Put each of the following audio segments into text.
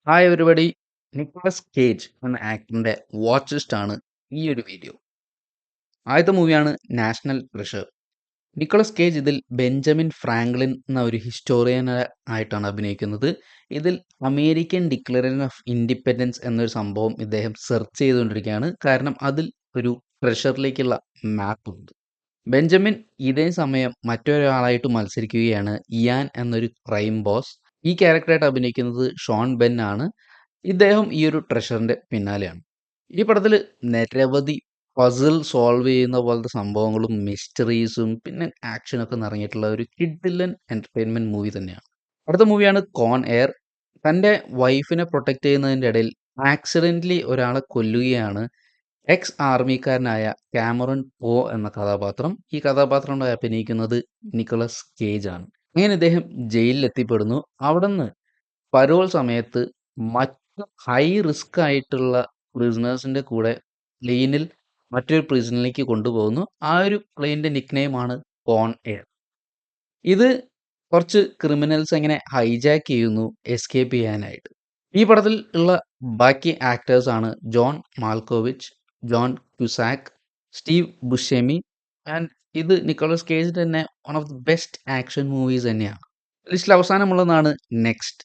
Hi everybody. Nicholas cage എന്ന ആക്ടറിന്റെ watch list ആണ് ഈ ഒരു വീഡിയോ. ആദ്യത്തെ മൂവിയാണ് നാഷണൽ ട്രഷർ. നിക്കോളസ് കേജ് ഇതിൽ ബെഞ്ചമിൻ ഫ്രാങ്ക്ലിൻ എന്ന ഒരു ഹിസ്റ്റോറിയൻ ആയിട്ടാണ് അഭിനയിക്കുന്നത്. ഇതിൽ അമേരിക്കൻ ഡിക്ലറേഷൻ ഓഫ് ഇൻഡിപെൻഡൻസ് എന്നൊരു സംഭവം ഇദ്ദേഹം സെർച്ച് ചെയ്തുകൊണ്ടിരിക്കുകയാണ്. കാരണം അതിൽ ഒരു ട്രഷറിലേക്കുള്ള മാപ്പ് ഉണ്ട്. ബെഞ്ചമിൻ ഇതേ സമയം മറ്റൊരാളായിട്ട് മത്സരിക്കുകയാണ്, ഇയാൻ എന്നൊരു ക്രൈം ബോസ്. ഈ ക്യാരക്ടറായിട്ട് അഭിനയിക്കുന്നത് ഷോൺ ബെൻ ആണ്. ഇദ്ദേഹം ഈ ഒരു ട്രഷറിന്റെ പിന്നാലെയാണ്. ഈ പടത്തിൽ നിരവധി പസിൽ സോൾവ് ചെയ്യുന്ന പോലത്തെ സംഭവങ്ങളും മിസ്റ്ററീസും പിന്നെ ആക്ഷനൊക്കെ നിറഞ്ഞിട്ടുള്ള ഒരു കിഡിലൻ എന്റർടൈൻമെന്റ് മൂവി തന്നെയാണ്. അടുത്ത മൂവിയാണ് കോൺ എയർ. തൻ്റെ വൈഫിനെ പ്രൊട്ടക്ട് ചെയ്യുന്നതിൻ്റെ ഇടയിൽ ആക്സിഡൻ്റലി ഒരാളെ കൊല്ലുകയാണ് എക്സ് ആർമിക്കാരനായ കാമറൺ പോ എന്ന കഥാപാത്രം. ഈ കഥാപാത്രം അഭിനയിക്കുന്നത് നിക്കോളസ് കേജ് ആണ്. അങ്ങനെ ഇദ്ദേഹം ജയിലിൽ എത്തിപ്പെടുന്നു. അവിടുന്ന് പരോൾ സമയത്ത് മറ്റു ഹൈ റിസ്ക് ആയിട്ടുള്ള പ്രിസണേഴ്സിന്റെ കൂടെ പ്ലെയിനിൽ മറ്റൊരു പ്രിസണിലേക്ക് കൊണ്ടുപോകുന്നു. ആ ഒരു പ്ലെയിനിന്റെ നിക്നെയിമാണ് കോൺ എയർ. ഇത് കുറച്ച് ക്രിമിനൽസ് എങ്ങനെ ഹൈജാക്ക് ചെയ്യുന്നു എസ്കേപ്പ് ചെയ്യാനായിട്ട്. ഈ പടത്തിൽ ഉള്ള ബാക്കി ആക്ടേഴ്സ് ആണ് ജോൺ മാൽക്കോവിച്ച്, ജോൺ ക്യുസാക്, സ്റ്റീവ് ബുഷെമി. ആൻഡ് ഇത് നിക്കോളസ് കേജ് തന്നെ one of the best action movies തന്നെയാണ്. ലിസ്റ്റിൽ അവസാനമുള്ളതാണ് നെക്സ്റ്റ്.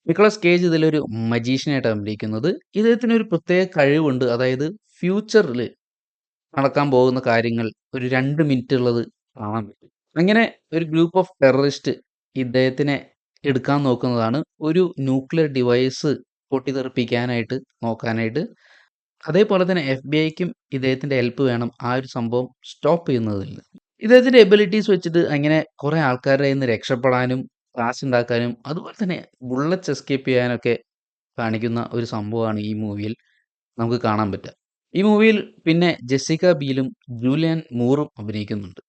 നിക്കോളസ് കേജ് ഇതിലൊരു മജീഷ്യനായിട്ട് അഭിനയിക്കുന്നത്. ഇദ്ദേഹത്തിന് ഒരു പ്രത്യേക കഴിവുണ്ട്. അതായത് ഫ്യൂച്ചറിൽ നടക്കാൻ പോകുന്ന കാര്യങ്ങൾ ഒരു 2 മിനിറ്റ് ഉള്ളത് കാണാൻ പറ്റും. അങ്ങനെ ഒരു ഗ്രൂപ്പ് ഓഫ് ടെററിസ്റ്റ് ഇദ്ദേഹത്തിനെ എടുക്കാൻ നോക്കുന്നതാണ്, ഒരു ന്യൂക്ലിയർ ഡിവൈസ് പൊട്ടിത്തെറിപ്പിക്കാനായിട്ട് നോക്കാനായിട്ട്. അതേപോലെ തന്നെ FBI-ക്കും ഇദ്ദേഹത്തിന്റെ ഹെൽപ്പ് വേണം ആ ഒരു സംഭവം സ്റ്റോപ്പ് ചെയ്യുന്നതിൽ. ഇദ്ദേഹത്തിന്റെ എബിലിറ്റീസ് വെച്ചിട്ട് അങ്ങനെ കുറെ ആൾക്കാരുടെ കയ്യിൽ നിന്ന് രക്ഷപ്പെടാനും കാശ് ഉണ്ടാക്കാനും അതുപോലെ തന്നെ ബുള്ളറ്റ്സ് എസ്കേപ്പ് ചെയ്യാനൊക്കെ കാണിക്കുന്ന ഒരു സംഭവമാണ് ഈ മൂവിയിൽ നമുക്ക് കാണാൻ പറ്റുക. ഈ മൂവിയിൽ പിന്നെ ജെസിക്ക ബീലും ജൂലിയൻ മൂറും അഭിനയിക്കുന്നുണ്ട്.